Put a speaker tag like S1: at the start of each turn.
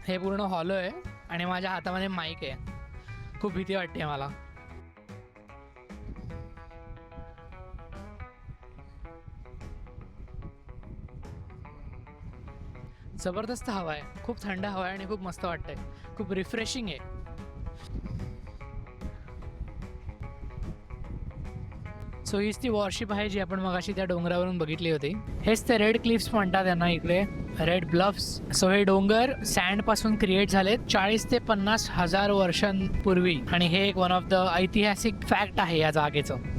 S1: हे पूर्ण हॉलो आहे आणि माझ्या हातामध्ये माईक आहे. खूप भीती वाटते मला. जबरदस्त हवा आहे, खूप थंड हवा आहे आणि खूप मस्त वाटतंय. खूप रिफ्रेशिंग आहे. सो हीच ती वॉरशिप आहे जी आपण मगाशी त्या डोंगरावरून बघितली होती. हेच ते रेड क्लिफ्स म्हणतात त्यांना इकडे, रेड ब्लफ्स. सो हे डोंगर सँड पासून क्रिएट झालेत 40 ते 50 हजार वर्षांपूर्वी आणि हे एक वन ऑफ द ऐतिहासिक फॅक्ट आहे या जागेचं.